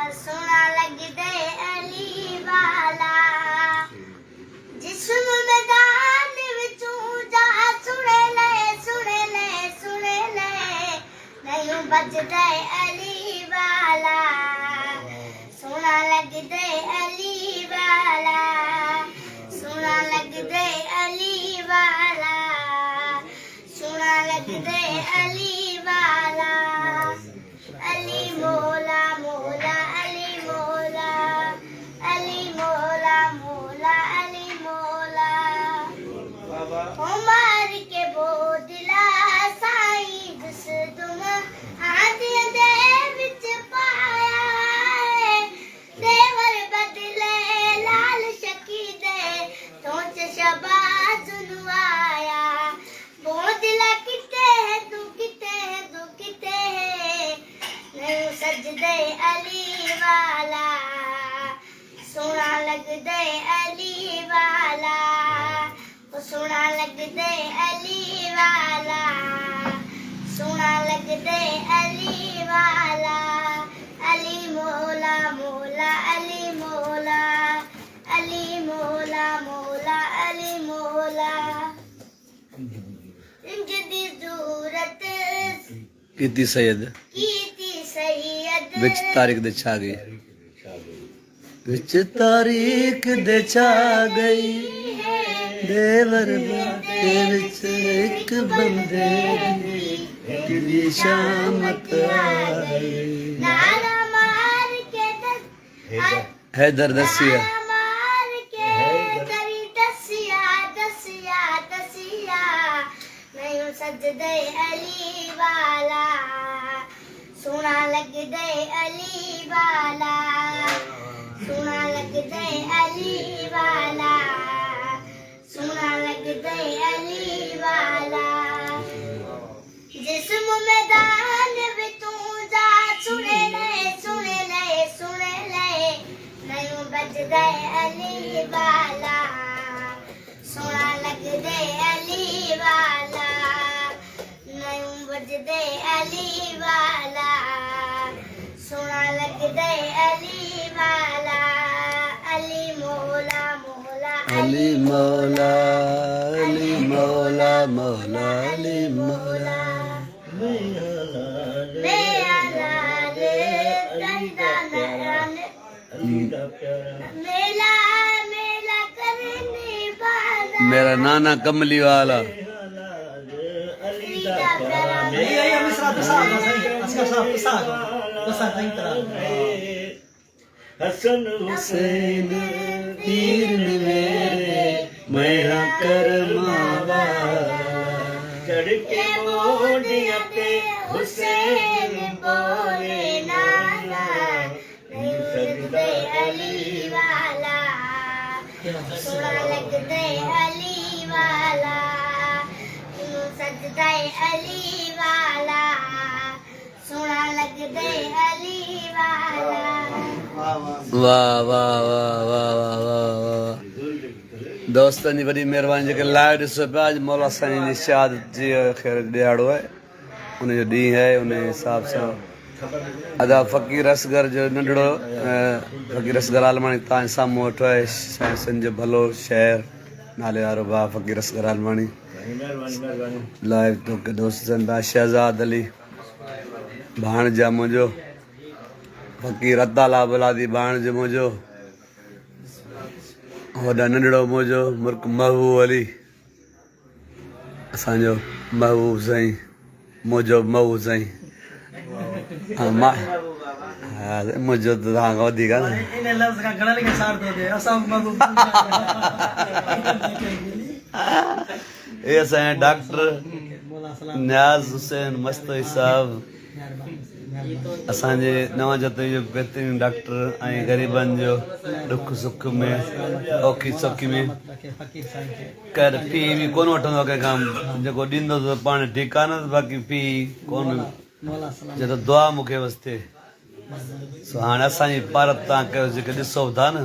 सोना लगदे अली वाला जिस्म मैदान विचों जा सुने ले नहीं बजदे अली वाला सोना लगदे अली वाला सोना लगदे अली वाला सोना लगदे अली वाला अली मौला मौला अली मौला अली मौला मौला अली मौला उमर के बोदिला साईं जिस तुम हाथी दे विच पाया है देवर बदले लाल शकी दे तोच शबाज नुआया बोदिला किते है तू किते है तू किते है नहीं सजदे अली वाला सोना लगदे अली वाला सोना लगदे अली वाला सोना लगदे अली वाला अली मौला मौला अली मौला अली मौला मौला अली मौला जिंदगी जरूरत कीती सैयद विच तारीख दे छा गई विच तारीख दे छा गई देवर बाते विच एक बंदे की शामत आई नारा मार के दस हैदर दसिया मार के करी दसिया दसिया दसिया नहीं सजदे अली वाला सोना लगदे अली वाला सोना लगदे अली वाला सोना लगदे अली वाला जिस्म मैदान विचों जा सुने ले नहीं बजदे अली वाला सोना लगदे अली वाला नहीं बजदे अली वाला सोना लगदे अली वाला अली मौला मौला अली मौला अली मौला मौला अली मौला मेला मेला करने वाला मेरा नाना कमली वाला हसन हुसैन पीर मेरे मैं करमावा चढ़ के मोडिया पे हुसैन बोले नाना नहीं सजदे अली वाला सोना लगदे अली वाला नहीं सजदे अली वाला सोना लगदे अली वाला वाह वाह वाह वाह वाह वाह वाह दोस्तन जी वॾी महिरबानी जेके लाइव ॾिसो पिया अॼु मौला साईं जी शहादत जी ख़ैर ॾियारो आहे उनजो ॾींहुं आहे उन हिसाब सां अदा फ़क़ीर असगर जो नंढड़ो फ़क़ीर असगर आलमाणी तव्हांजे साम्हूं वेठो आहे सिंध जो भलो शहर नाले वारो भाउ फ़क़ीर असगर आलमाणी लाइव तोखे दोस्तनि पिया शहज़ाद अली भाणजा मुंहिंजो फ़क़ीर अताला बुलादी भाणजो मुंहिंजो वॾा नंढड़ो मुंहिंजो मुर्क महबूब अली असांजो महबूब साईं मुंहिंजो महबूब साईं हा मां हा मुंहिंजो त तव्हां खां वधीक आहे हे असांजा डॉक्टर न्याज़ हुसैन मस्तोई साहब असांजे नवां जते जो बहितरीन डॉक्टर ऐं ग़रीबनि जो दुख सुख में औखी सौखी में कर फी बि कोन वठंदो कंहिंखां जेको ॾींदो त पाण ठीकु आहे न बाक़ी फी कोन जे त दुआ मूंखे बसि थिए सो हाणे असांजी भारत तव्हां कयो जेके ॾिसो था न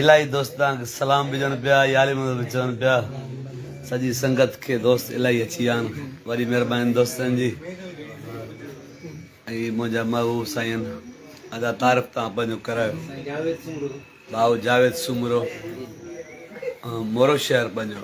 इलाही दोस्त तव्हांखे सलाम बि ॾियनि पिया यारी मदद बि चवनि पिया सॼी संगत खे दोस्त इलाही अची विया आहिनि वॾी महिरबानी दोस्तनि जी ऐं मुंहिंजा महबूब साईं अदा तारीफ़ तव्हां पंहिंजो करायो भाऊ जावेद सुमरो मोरो शहर पंहिंजो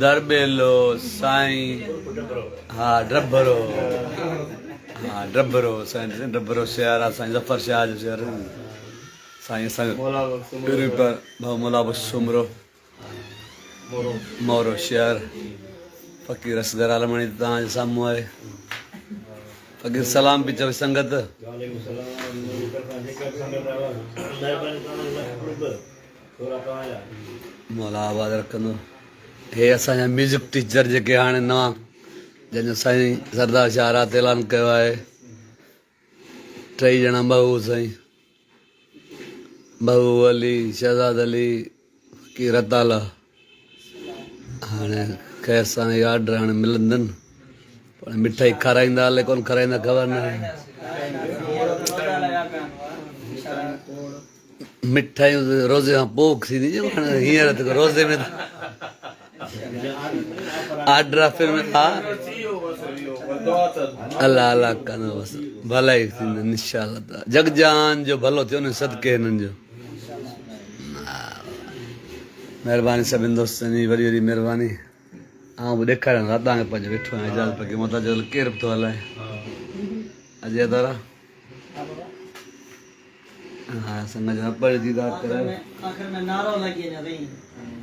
दरबेलो साईं हा ड्रबरो साईं ड्रबरो शहर आहे साईं ज़फर शाह जो शहर साईं असांजो भाऊ मोला सुमरो मोरो शहर फ़कीर असगर आलमणी तव्हांजे साम्हूं आहे फ़कीर सलाम बि चवे संगत मौला आबाद रखंदो हे असांजा म्यूज़िक टीचर जेके हाणे नवां जंहिंजो साईं सरदार शाह रात ऐलान कयो आहे 3 ॼणा महबूब साईं महबूब अली शहज़ाद अली फ़कीर अताला हाणे ख़ैर सां इहे ऑर्डर हाणे मिलंदनि पर मिठाई खाराईंदा हले कोन खाराईंदा ख़बर न आहे मिठाइयूं रोज़े खां पोइ थींदी हाणे हींअर त रोज़े में ऑर्डर फिल्म हा अलाह अलाह कंदो बसि भलाई थींदनि इंशाअल्लाह जगजान जो भलो थियो न सदके हिननि जो महिरबानी सभिनि दोस्तनि जी वॾी वॾी महिरबानी आउं बि ॾेखारियां तव्हांखे पंहिंजो वेठो आहियां इजाज़त पकी मथां जो केरु बि थो हलाए अजय दादा हा संग जा पढ़ दीदार करायो आखिर में नारो लगी ना भाई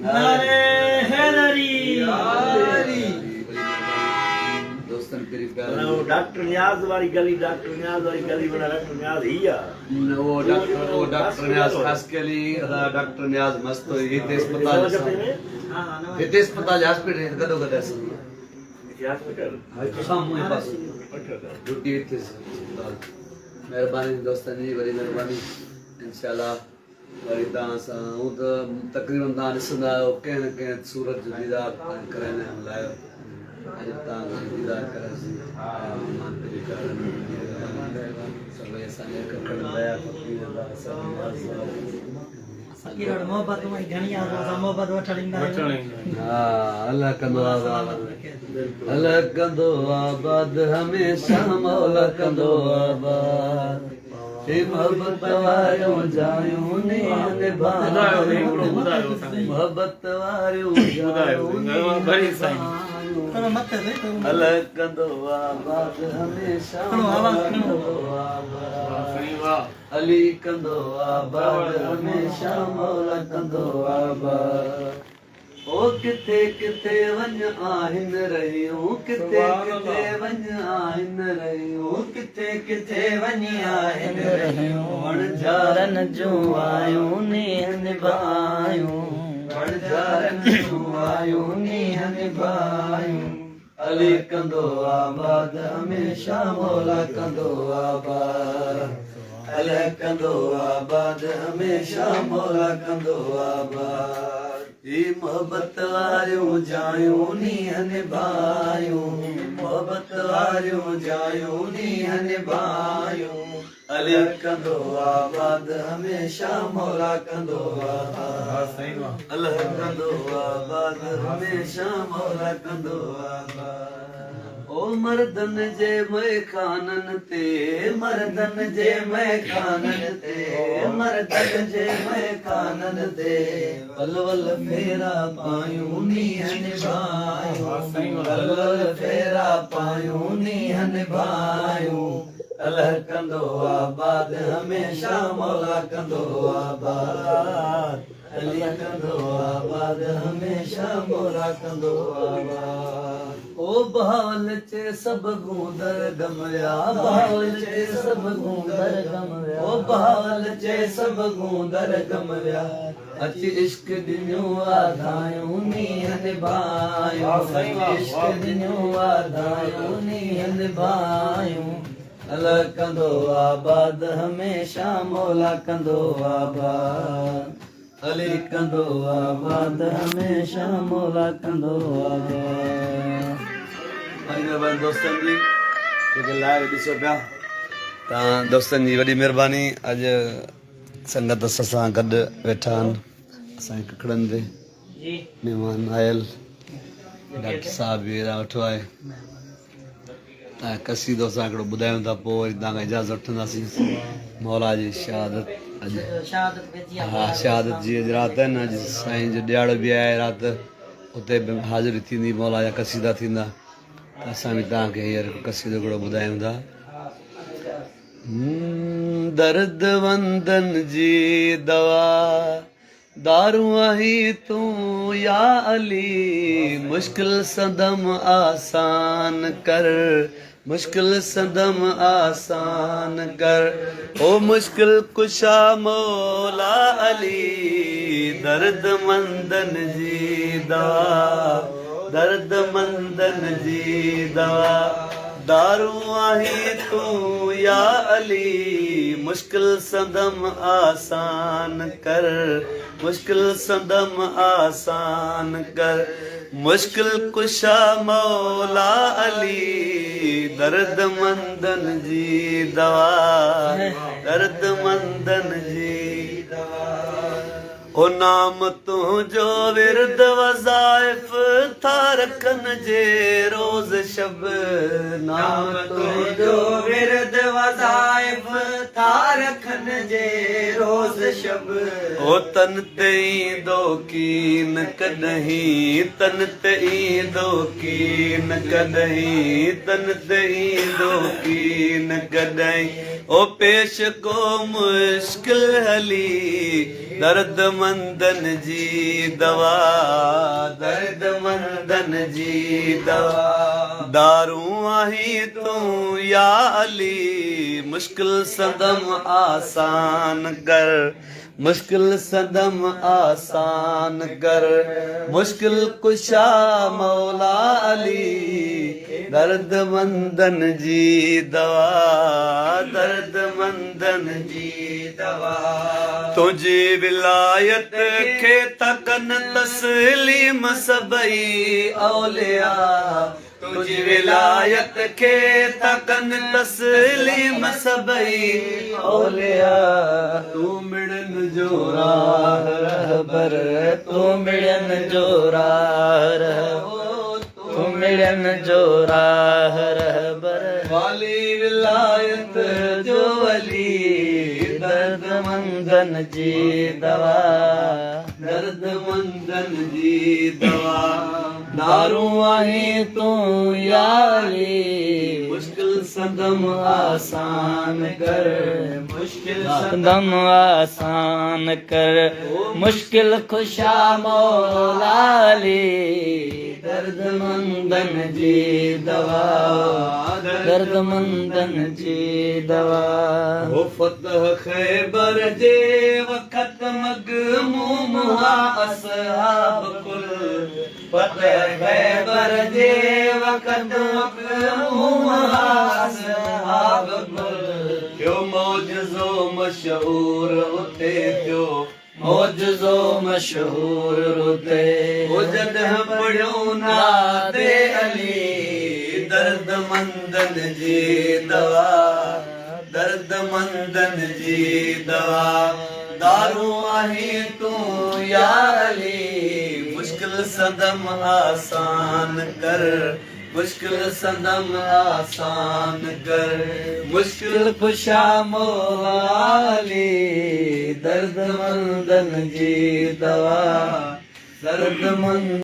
नारे हैदरी दोस्तन पेरी प्यार डॉक्टर न्याज वाली गली बना डॉक्टर न्याज ही आ वो डॉक्टर न्याज खास के लिए डॉक्टर न्याज मस्त हिते अस्पताल हिते अस्पताल हॉस्पिटल गदो गद हॉस्पिटल सामने पास ड्यूटी हिते अस्पताल महिरबानी दोस्तनि जी वरी महिरबानी इंशाअल्लाह वरी तव्हां सां हूं त तक़रीबन तव्हां ॾिसंदा आहियो कंहिं न कंहिं सूरत जो दीदार कराईंदा आहियूं लायो अॼु तव्हां दीदार करायोसीं सभई असांजे दया फकीर मोहब्बत में घणी आ मोहब्बत वठणींदा हा अल्लाह कंदो आबाद हमेशा मौला कंदो आबाद हे मोहब्बत वारियूं जायूं ने मोहब्बत वारियूं अल्लाह कंदो आबाद हमेशा अली कंदो आबाद हमेशा मौला कंदो आबाद ओ किथे किथे वञ आहिन रहियूं किथे किथे वञ आहिन रहियूं किथे किथे वञ आहिन रहियूं वणझारन जूं आयूं नीह निभायूं वणझारन जूं आयूं नीह निभायूं अली कंदो आबाद हमेशा मौला कंदो आबाद अली कंदो आबाद हमेशा मौला कंदो आबाद ही मोहब्बत वारियूं जायूं नीह निभायूं मोहब्बत वारियूं जायूं नीह निभायूं अली कंदो आबाद हमेशा मौला कंदो आबाद अल्लाह कंदो आबाद हमेशा मौला कंदो आबाद ओ मर्दन जे मैखानन ते मर्दन जे मैखानन ते मर्दन जे मैखानन ते वल वल फेरा पायूं नीह निभायूं वल वल फेरा पायूं नीह निभायूं अल्लाह कंदो आबाद हमेशा मौला कंदो आबाद अली कंदो आबाद हमेशा मौला कंदो आबाद ओ बहावल चे सब गूंदर गमया बहावल चे सब गूंदर गमया ओ बहावल चे सब गूंदर गमया अच इश्क दिन्यो आधायूं नीह निभायूं इश्क दिन्यो आधायूं नीह निभायूं अल्लाह कंदो आबाद हमेशा मौला कंदो आबाद अली कंदो आबाद हमेशा मौला कंदो आबाद महिरबानी दोस्तनि जी जेके लाइव ॾिसो पिया तव्हां दोस्तनि जी वॾी महिरबानी अॼु संगत सां गॾु वेठा आहिनि असांजे ककड़नि ते महिमान आयल डॉक्टर साहब बि हेॾा वठो आहे तव्हां कसीदो असां हिकिड़ो ॿुधायूं था पोइ वरी तव्हांखां इजाज़त वठंदासीं मौला जी शहादत अॼु शहादत भेजी हा शहादत जी अॼु राति आहे न अॼु साईं जो ॾियारो बि आहे राति उते बि हाज़िरी थींदी मौला जा कसीदा थींदा त असां बि तव्हांखे हींअर कसीदो हिकिड़ो ॿुधायूं था दर्द वंदन जी दवा दारू आही तूं या अली मुश्किल सदम आसान कर मुश्किल सदम आसान कर ओ मुश्किल कुशा मौला अली दर्द मंदन जी दवा दर्द मंदन जी दवा दारू आही तूं या अली मुश्किल सदम आसान कर मुश्किल सदम आसान कर मुश्किल कुशा मौला अली दर्द मंदन जी दवा दर्द मंदन जी दवा ओ नाम तुंहिंजो विर्द वज़ाइफ था रखनि जे रोज़ शब नाम तुंहिंजो विर्द वज़ाइफ था रखनि जे रोज़ शब ओ तन ते ईंदो कीन कॾहिं तन ते ईंदो कीन कॾहिं तन ते ईंदो कीन कॾहिं ओ पेश को मुश्किल हली दर्द मंदन जी दवा दर्द मंदन जी दवा दारू आही तूं या अली मुश्किल सदम आसान कर मुश्किल सदम आसान कर मुश्किल कुशा मौला अली दर्द मंदन जी दवा दर्द मंदन जी दवा तुझी विलायत खे तकन तस्लीम सभई औलिया तुझी विलायत खे तकन तस्लीम सभई औलिया तू मिड़न जो राह रहबर तू मिड़न जो राह तू मिड़न जो राह रहबर वाली विलायत जो अली दर्द मंदन जी दवा दर्द मंदन जी दवा दारू आही तूं या अली मुश्किल सदम आसान कर मुश्किल सदम आसान कर मुश्किल खुशा मौला अली दर्द मंदन जी दवा दर्द मंदन जी दवा हो फतह खैबर जे वक़्त मग़मूम हुआ असहाब कुल फतह खैबर जे वक़्त मग़मूम हुआ असहाब कुल थियो मौजज़ो मशहूर उते थियो मौजज़ो मशहूर उते ओ जॾहिं पढ़ियो नादे अली दर्द मंदन जी दवा दर्द मंदन जी दवा दारू आही तूं या अली मुश्किल सदम आसान कर मुश्किल सदम आसान कर मुश्किल खुशा मौला अली दर्द मंदन जी दवा दर्द मंद